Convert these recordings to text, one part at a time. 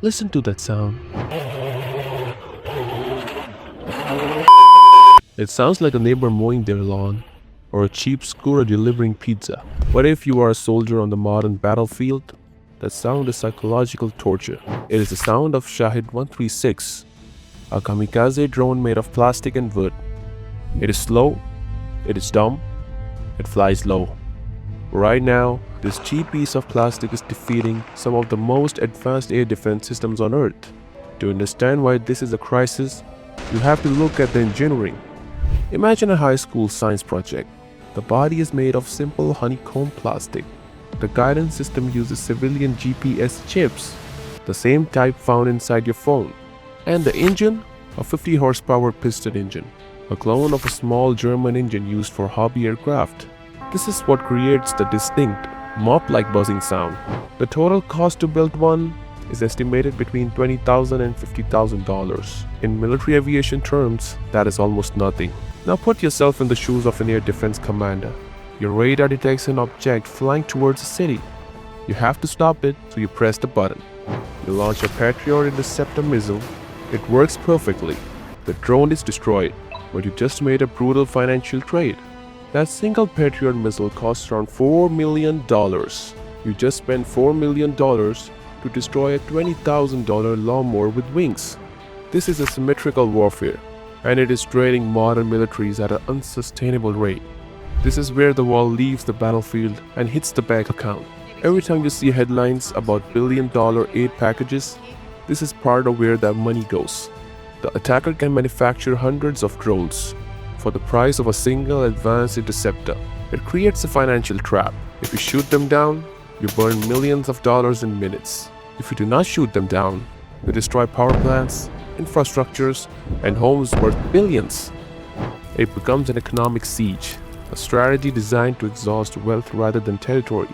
Listen to that sound. It sounds like a neighbor mowing their lawn or a cheap scooter delivering pizza. What if you are a soldier on the modern battlefield? That sound is psychological torture. It is the sound of Shahed 136, a kamikaze drone made of plastic and wood. It is slow, it is dumb, it flies low. Right now, this cheap piece of plastic is defeating some of the most advanced air defense systems on Earth. To understand why this is a crisis, you have to look at the engineering. Imagine a high school science project. The body is made of simple honeycomb plastic. The guidance system uses civilian GPS chips, the same type found inside your phone. And the engine? A 50 horsepower piston engine, a clone of a small German engine used for hobby aircraft. This is what creates the distinct, mop-like buzzing sound. The total cost to build one is estimated between $20,000 and $50,000. In military aviation terms, that is almost nothing. Now put yourself in the shoes of an air defense commander. Your radar detects an object flying towards a city. You have to stop it, so you press the button. You launch a Patriot interceptor missile. It works perfectly. The drone is destroyed, but you just made a brutal financial trade. That single Patriot missile costs around $4 million. You just spent $4 million to destroy a $20,000 lawnmower with wings. This is asymmetrical warfare, and it is draining modern militaries at an unsustainable rate. This is where the wall leaves the battlefield and hits the bank account. Every time you see headlines about billion-dollar aid packages, this is part of where that money goes. The attacker can manufacture hundreds of drones for the price of a single advanced interceptor. It creates a financial trap. If you shoot them down, you burn millions of dollars in minutes. If you do not shoot them down, you destroy power plants, infrastructures, and homes worth billions. It becomes an economic siege, a strategy designed to exhaust wealth rather than territory.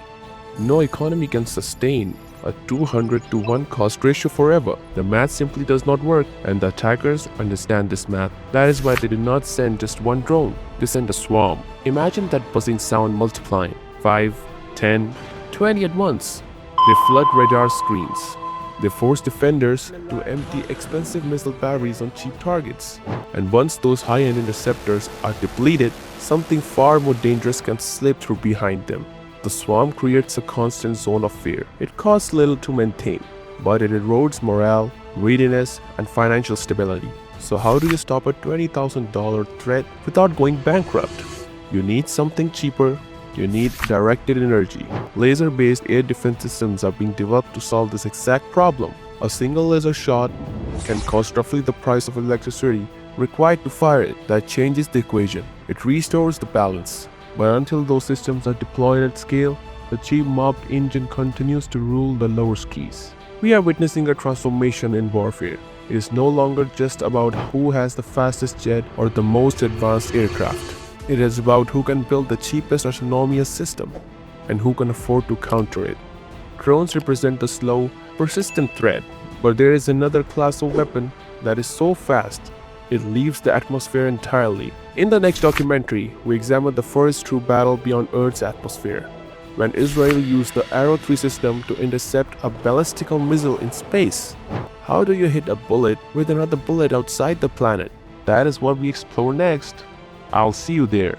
No economy can sustain a 200 to 1 cost ratio forever. The math simply does not work, and the attackers understand this math. That is why they do not send just one drone, they send a swarm. Imagine that buzzing sound multiplying 5, 10, 20 at once. They flood radar screens. They force defenders to empty expensive missile batteries on cheap targets. And once those high-end interceptors are depleted, something far more dangerous can slip through behind them. The swarm creates a constant zone of fear. It costs little to maintain, but it erodes morale, readiness, and financial stability. So how do you stop a $20,000 threat without going bankrupt? You need something cheaper. You need directed energy. Laser-based air defense systems are being developed to solve this exact problem. A single laser shot can cost roughly the price of electricity required to fire it. That changes the equation. It restores the balance. But until those systems are deployed at scale, the cheap mopped engine continues to rule the lower skis. We are witnessing a transformation in warfare. It is no longer just about who has the fastest jet or the most advanced aircraft. It is about who can build the cheapest autonomous system and who can afford to counter it. Drones represent the slow, persistent threat, but there is another class of weapon that is so fast it leaves the atmosphere entirely. In the next documentary, we examine the first true battle beyond Earth's atmosphere, when Israel used the Arrow 3 system to intercept a ballistical missile in space. How do you hit a bullet with another bullet outside the planet? That is what we explore next. I'll see you there.